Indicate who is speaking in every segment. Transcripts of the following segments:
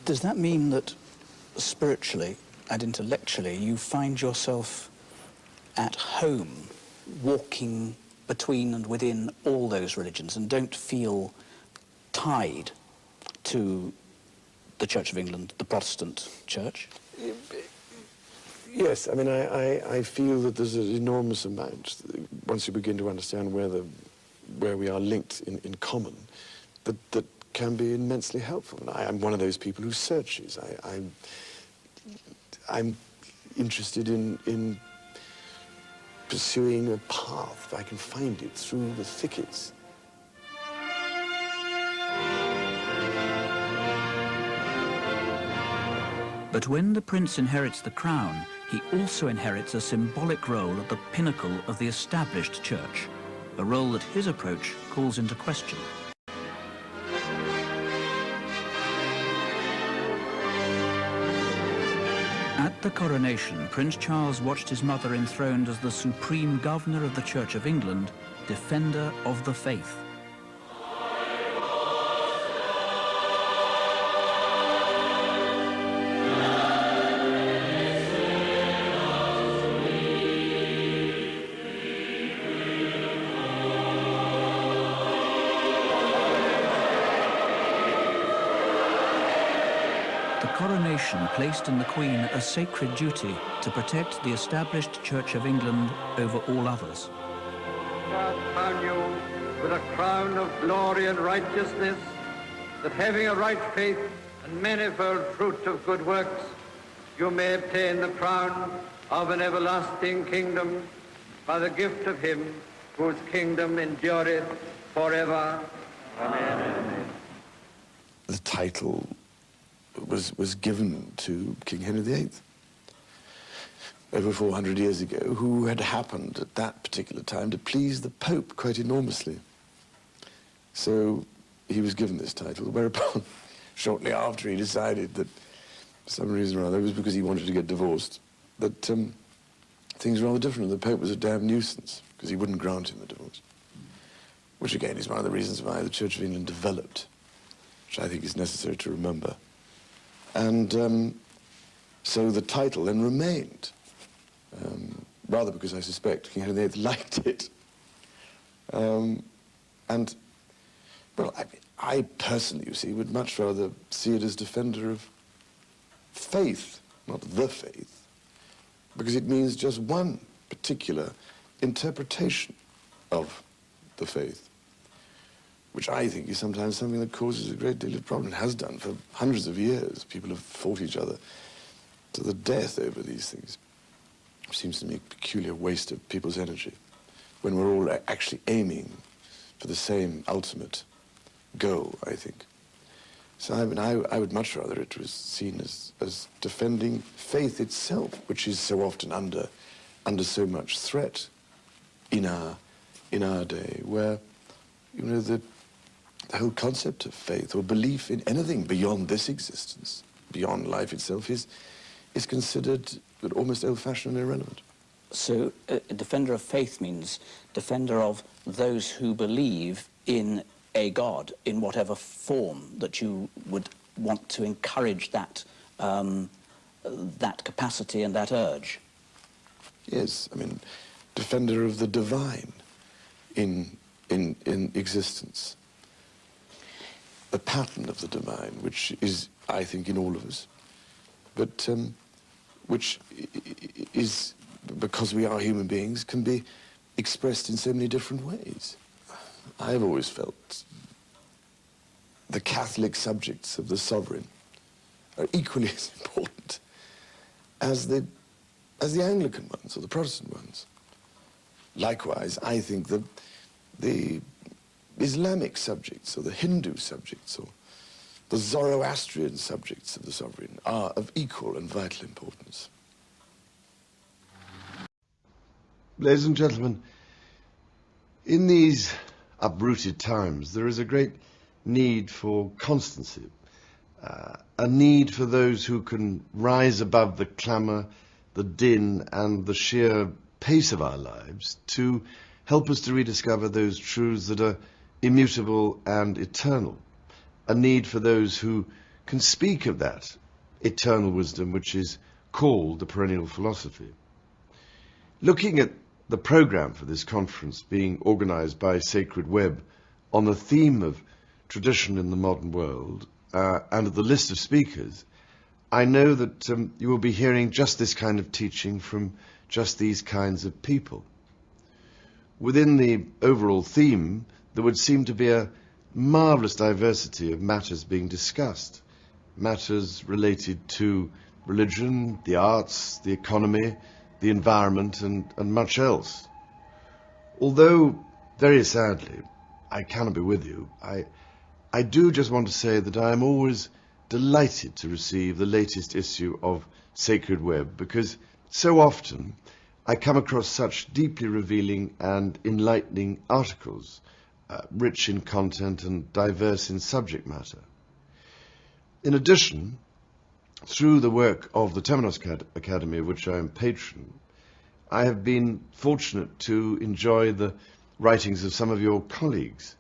Speaker 1: Does that mean that spiritually and intellectually you find yourself at home, walking between and within all those religions, and don't feel tied to the Church of England, the Protestant Church?
Speaker 2: Yes, I mean, I feel that there's an enormous amount, once you begin to understand where we are linked in common, that can be immensely helpful. And I'm one of those people who searches. I'm interested in pursuing a path, if I can find it, through the thickets.
Speaker 1: But when the prince inherits the crown, he also inherits a symbolic role at the pinnacle of the established church, a role that his approach calls into question. At the coronation, Prince Charles watched his mother enthroned as the supreme governor of the Church of England, defender of the faith. The coronation placed in the Queen a sacred duty to protect the established Church of England over all others.
Speaker 3: God crown you with a crown of glory and righteousness, that having a right faith and manifold fruit of good works, you may obtain the crown of an everlasting kingdom by the gift of him whose kingdom endureth forever. Amen.
Speaker 2: The title was given to King Henry VIII over 400 years ago, who had happened at that particular time to please the Pope quite enormously. So he was given this title, whereupon shortly after he decided that for some reason or other, it was because he wanted to get divorced, that things were rather different. The Pope was a damn nuisance because he wouldn't grant him a divorce, which again is one of the reasons why the Church of England developed, which I think is necessary to remember. And so the title then remained, rather because I suspect King Henry VIII liked it. And, well, I personally, you see, would much rather see it as defender of faith, not the faith, because it means just one particular interpretation of the faith, which I think is sometimes something that causes a great deal of problem. It has done for hundreds of years. People have fought each other to the death over these things. It seems to me a peculiar waste of people's energy when we're all actually aiming for the same ultimate goal, I think. So I mean, I would much rather it was seen as defending faith itself, which is so often under so much threat in our day, where, you know, the whole concept of faith or belief in anything beyond this existence, beyond life itself, is considered almost old-fashioned and irrelevant.
Speaker 1: So a defender of faith means defender of those who believe in a God in whatever form that you would want to encourage that, that capacity and that urge.
Speaker 2: Yes, I mean, defender of the divine in existence. The pattern of the divine, which is, I think, in all of us, but which is, because we are human beings, can be expressed in so many different ways. I've always felt the Catholic subjects of the sovereign are equally as important as the Anglican ones or the Protestant ones. Likewise, I think the Islamic subjects or the Hindu subjects or the Zoroastrian subjects of the sovereign are of equal and vital importance.
Speaker 4: Ladies and gentlemen, in these uprooted times, there is a great need for constancy, a need for those who can rise above the clamour, the din, and the sheer pace of our lives to help us to rediscover those truths that are immutable and eternal, a need for those who can speak of that eternal wisdom which is called the perennial philosophy. Looking at the program for this conference being organized by Sacred Web on the theme of tradition in the modern world and of the list of speakers, I know that you will be hearing just this kind of teaching from just these kinds of people. Within the overall theme, there would seem to be a marvelous diversity of matters being discussed, matters related to religion, the arts, the economy, the environment, and much else. Although, very sadly, I cannot be with you, I do just want to say that I am always delighted to receive the latest issue of Sacred Web, because so often I come across such deeply revealing and enlightening articles, rich in content and diverse in subject matter. In addition, through the work of the Temenos Academy, of which I am patron, I have been fortunate to enjoy the writings of some of your colleagues,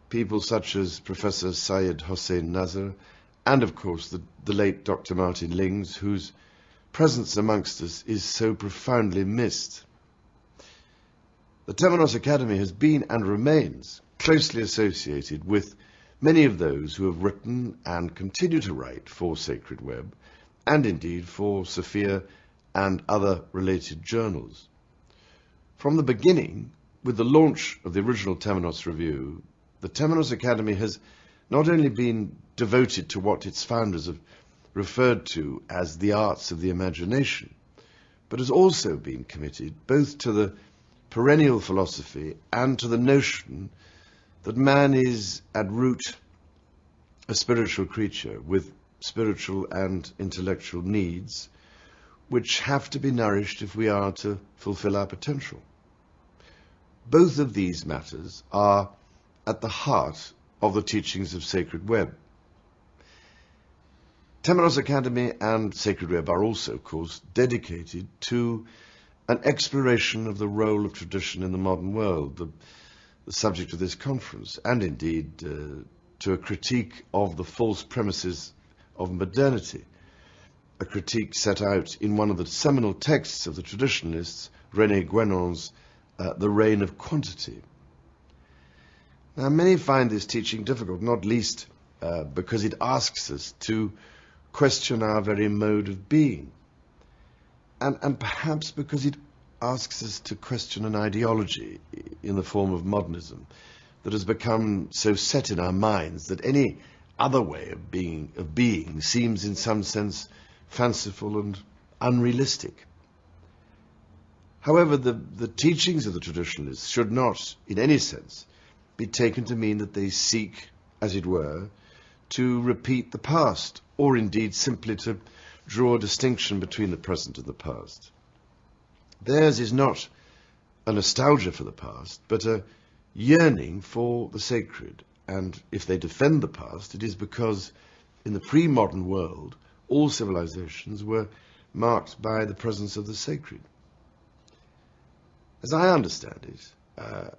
Speaker 4: people such as Professor Syed Hossein Nazar, and of course the late Dr. Martin Lings, whose presence amongst us is so profoundly missed. The Temenos Academy has been and remains closely associated with many of those who have written and continue to write for Sacred Web, and indeed for Sophia and other related journals. From the beginning, with the launch of the original Temenos Review, the Temenos Academy has not only been devoted to what its founders have referred to as the arts of the imagination, but has also been committed both to the perennial philosophy and to the notion that man is at root a spiritual creature with spiritual and intellectual needs which have to be nourished if we are to fulfill our potential. Both of these matters are at the heart of the teachings of Sacred Web. Temenos Academy and Sacred Web are also, of course, dedicated to an exploration of the role of tradition in the modern world, the subject of this conference, and indeed to a critique of the false premises of modernity, a critique set out in one of the seminal texts of the traditionalists, René Guénon's The Reign of Quantity. Now, many find this teaching difficult, not least because it asks us to question our very mode of being, and perhaps because it asks us to question an ideology in the form of modernism that has become so set in our minds that any other way of being seems in some sense fanciful and unrealistic. However, the teachings of the traditionalists should not, in any sense, be taken to mean that they seek, as it were, to repeat the past, or indeed simply to draw a distinction between the present and the past. Theirs is not a nostalgia for the past, but a yearning for the sacred. And if they defend the past, it is because in the pre-modern world, all civilizations were marked by the presence of the sacred. As I understand it,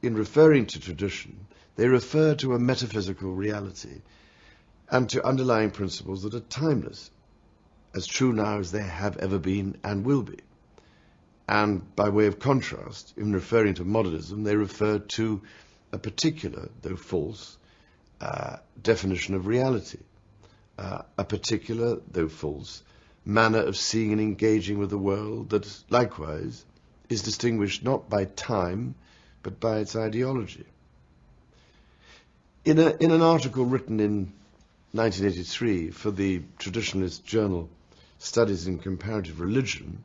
Speaker 4: in referring to tradition, they refer to a metaphysical reality and to underlying principles that are timeless, as true now as they have ever been and will be. And by way of contrast, in referring to modernism, they refer to a particular, though false, definition of reality, a particular, though false, manner of seeing and engaging with the world that, likewise, is distinguished not by time, but by its ideology. In an article written in 1983 for the traditionalist journal Studies in Comparative Religion,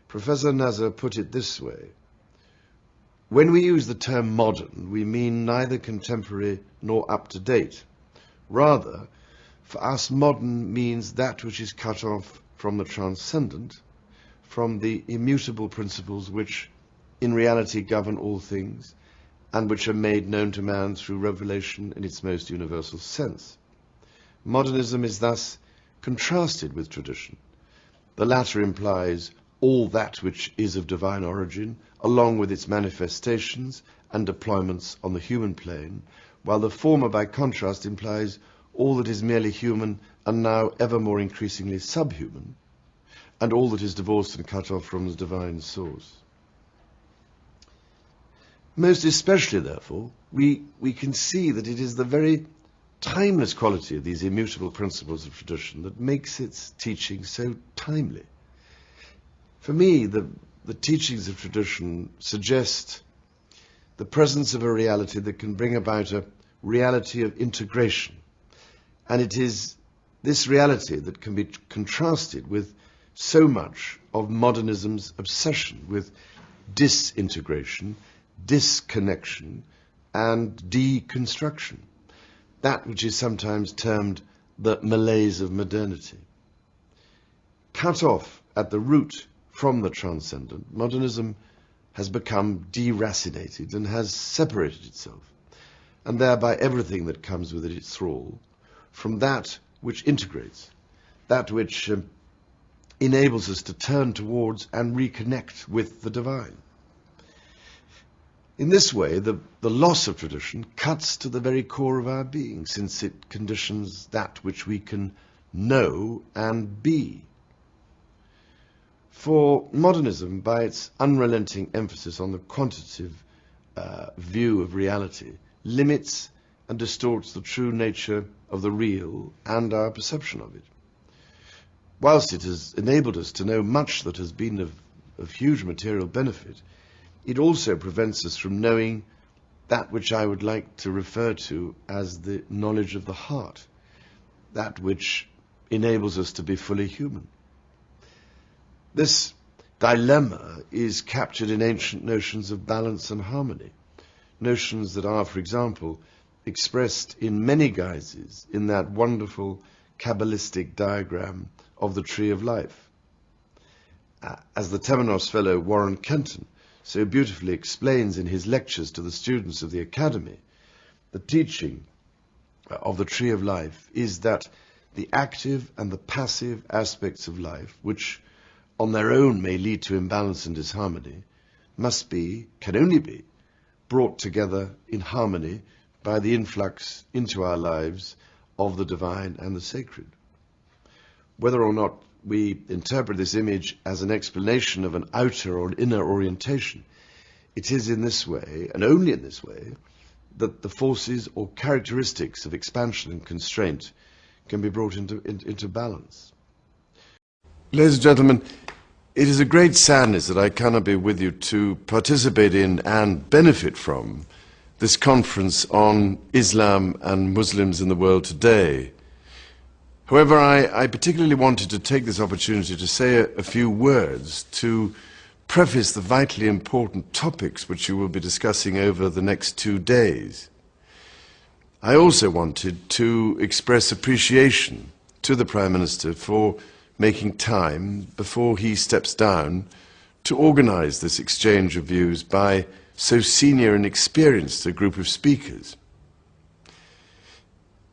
Speaker 4: Professor Nazar put it this way: when we use the term modern, we mean neither contemporary nor up-to-date. Rather, for us, modern means that which is cut off from the transcendent, from the immutable principles which in reality govern all things, and which are made known to man through revelation in its most universal sense. Modernism is thus contrasted with tradition. The latter implies all that which is of divine origin, along with its manifestations and deployments on the human plane, while the former, by contrast, implies all that is merely human and now ever more increasingly subhuman, and all that is divorced and cut off from the divine source. Most especially, therefore, we can see that it is the very timeless quality of these immutable principles of tradition that makes its teaching so timely. For me, the teachings of tradition suggest the presence of a reality that can bring about a reality of integration. And it is this reality that can be contrasted with so much of modernism's obsession with disintegration, disconnection, and deconstruction, that which is sometimes termed the malaise of modernity. Cut off at the root from the transcendent, modernism has become deracinated and has separated itself, and thereby everything that comes within its thrall, from that which integrates, that which enables us to turn towards and reconnect with the divine. In this way, the loss of tradition cuts to the very core of our being, since it conditions that which we can know and be. For modernism, by its unrelenting emphasis on the quantitative view of reality, limits and distorts the true nature of the real and our perception of it. Whilst it has enabled us to know much that has been of huge material benefit, it also prevents us from knowing that which I would like to refer to as the knowledge of the heart, that which enables us to be fully human. This dilemma is captured in ancient notions of balance and harmony, notions that are, for example, expressed in many guises in that wonderful Kabbalistic diagram of the Tree of Life. As the Temenos fellow Warren Kenton so beautifully explains in his lectures to the students of the Academy, the teaching of the Tree of Life is that the active and the passive aspects of life, which on their own may lead to imbalance and disharmony, can only be brought together in harmony by the influx into our lives of the divine and the sacred. Whether or not we interpret this image as an explanation of an outer or an inner orientation, it is in this way, and only in this way, that the forces or characteristics of expansion and constraint can be brought into balance. Ladies and gentlemen, it is a great sadness that I cannot be with you to participate in and benefit from this conference on Islam and Muslims in the world today. However, I particularly wanted to take this opportunity to say a few words to preface the vitally important topics which you will be discussing over the next 2 days. I also wanted to express appreciation to the Prime Minister for making time before he steps down to organize this exchange of views by so senior and experienced a group of speakers.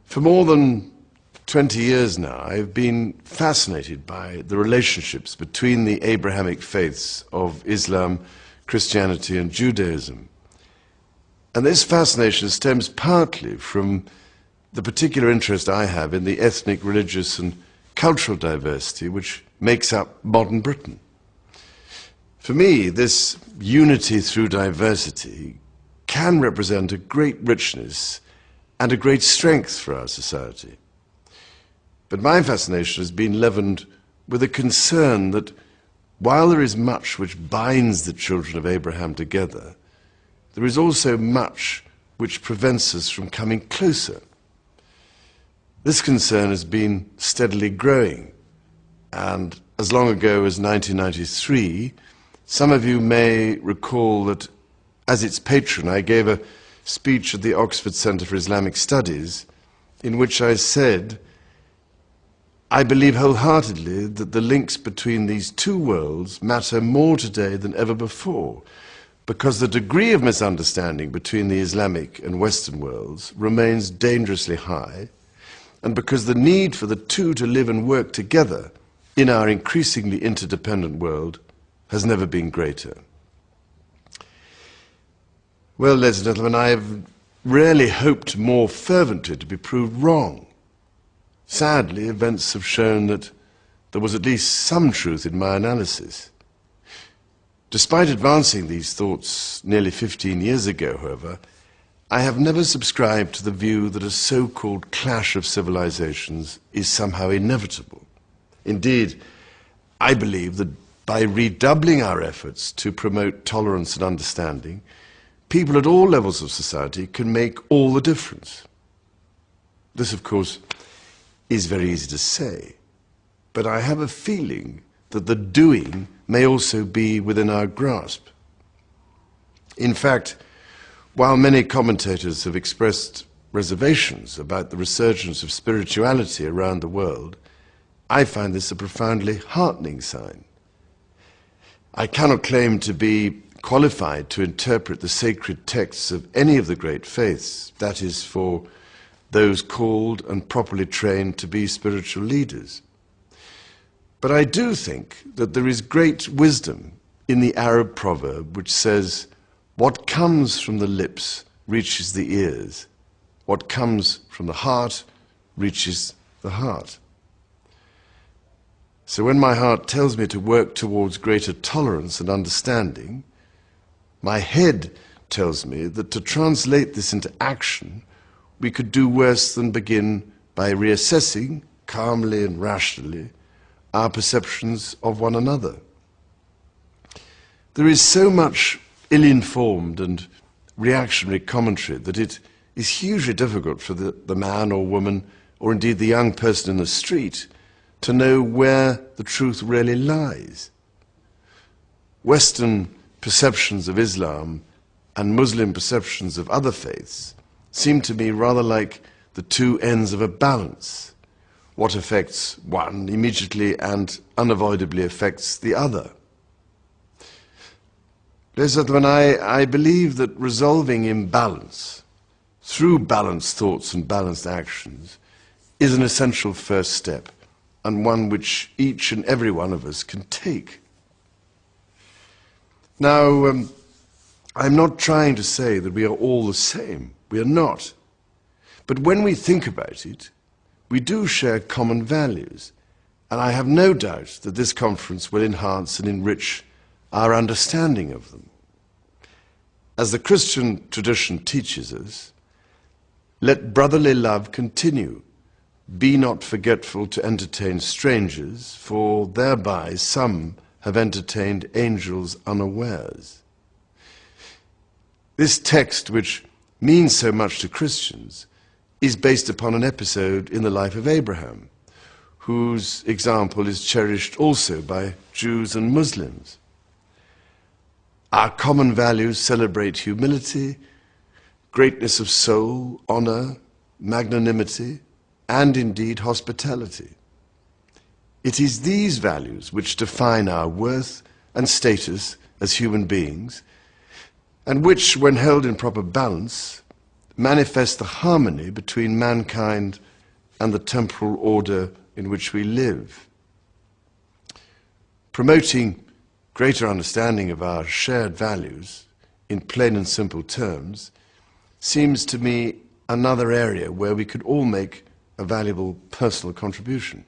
Speaker 4: For more than 20 years now, I've been fascinated by the relationships between the Abrahamic faiths of Islam, Christianity, and Judaism. And this fascination stems partly from the particular interest I have in the ethnic, religious, and cultural diversity which makes up modern Britain. For me, this unity through diversity can represent a great richness and a great strength for our society. But my fascination has been leavened with a concern that while there is much which binds the children of Abraham together, there is also much which prevents us from coming closer. This concern has been steadily growing, and as long ago as 1993, some of you may recall that as its patron I gave a speech at the Oxford Centre for Islamic Studies in which I said, I believe wholeheartedly that the links between these two worlds matter more today than ever before, because the degree of misunderstanding between the Islamic and Western worlds remains dangerously high, and because the need for the two to live and work together in our increasingly interdependent world has never been greater. Well, ladies and gentlemen, I have rarely hoped more fervently to be proved wrong Sadly, events have shown that there was at least some truth in my analysis. Despite advancing these thoughts nearly 15 years ago, however, I have never subscribed to the view that a so-called clash of civilizations is somehow inevitable. Indeed, I believe that by redoubling our efforts to promote tolerance and understanding, people at all levels of society can make all the difference. This, of course, is very easy to say, but I have a feeling that the doing may also be within our grasp. In fact, while many commentators have expressed reservations about the resurgence of spirituality around the world, I find this a profoundly heartening sign. I cannot claim to be qualified to interpret the sacred texts of any of the great faiths, that is, for those called and properly trained to be spiritual leaders. But I do think that there is great wisdom in the Arab proverb which says, "What comes from the lips reaches the ears. What comes from the heart reaches the heart." So when my heart tells me to work towards greater tolerance and understanding, my head tells me that to translate this into action, we could do worse than begin by reassessing, calmly and rationally, our perceptions of one another. There is so much ill-informed and reactionary commentary that it is hugely difficult for the man or woman, or indeed the young person in the street, to know where the truth really lies. Western perceptions of Islam and Muslim perceptions of other faiths seem to me rather like the two ends of a balance. What affects one immediately and unavoidably affects the other. Ladies and gentlemen, I believe that resolving imbalance through balanced thoughts and balanced actions is an essential first step, and one which each and every one of us can take. Now, I'm not trying to say that we are all the same. We are not. But when we think about it, we do share common values, and I have no doubt that this conference will enhance and enrich our understanding of them. As the Christian tradition teaches us, let brotherly love continue. Be not forgetful to entertain strangers, for thereby some have entertained angels unawares. This text, which means so much to Christians, is based upon an episode in the life of Abraham, whose example is cherished also by Jews and Muslims. Our common values celebrate humility, greatness of soul, honor, magnanimity, and indeed hospitality. It is these values which define our worth and status as human beings, and which, when held in proper balance, manifest the harmony between mankind and the temporal order in which we live. Promoting greater understanding of our shared values in plain and simple terms seems to me another area where we could all make a valuable personal contribution.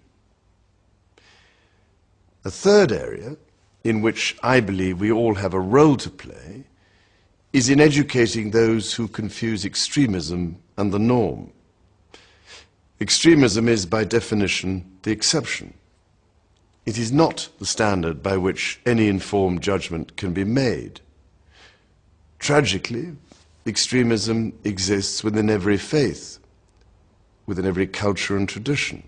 Speaker 4: A third area in which I believe we all have a role to play is in educating those who confuse extremism and the norm. Extremism is, by definition, the exception. It is not the standard by which any informed judgment can be made. Tragically, extremism exists within every faith, within every culture and tradition,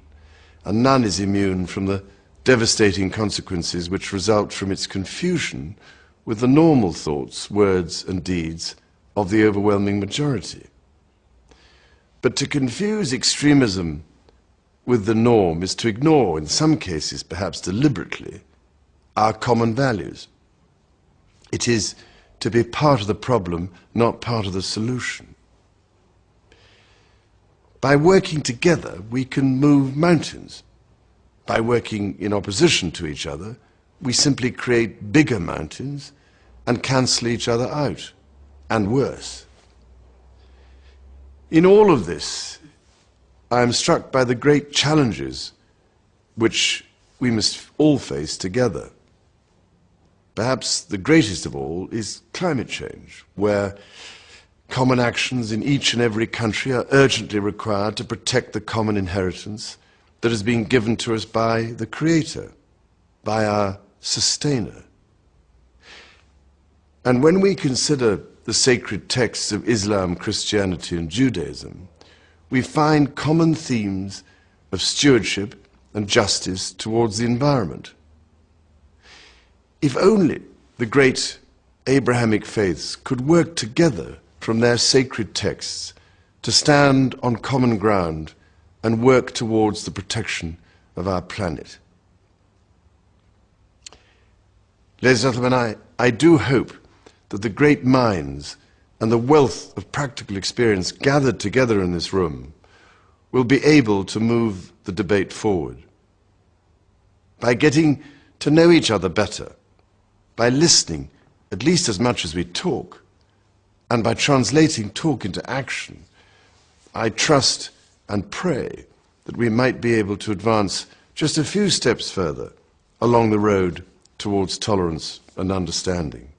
Speaker 4: and none is immune from the devastating consequences which result from its confusion with the normal thoughts, words, and deeds of the overwhelming majority. But to confuse extremism with the norm is to ignore, in some cases perhaps deliberately, our common values. It is to be part of the problem, not part of the solution. By working together, we can move mountains. By working in opposition to each other, we simply create bigger mountains and cancel each other out, and worse. In all of this, I am struck by the great challenges which we must all face together. Perhaps the greatest of all is climate change, where common actions in each and every country are urgently required to protect the common inheritance that has been given to us by the Creator, by our Sustainer. And when we consider the sacred texts of Islam, Christianity, and Judaism, we find common themes of stewardship and justice towards the environment. If only the great Abrahamic faiths could work together from their sacred texts to stand on common ground and work towards the protection of our planet. Ladies and gentlemen, I do hope that the great minds and the wealth of practical experience gathered together in this room will be able to move the debate forward. By getting to know each other better, by listening at least as much as we talk, and by translating talk into action, I trust and pray that we might be able to advance just a few steps further along the road towards tolerance and understanding.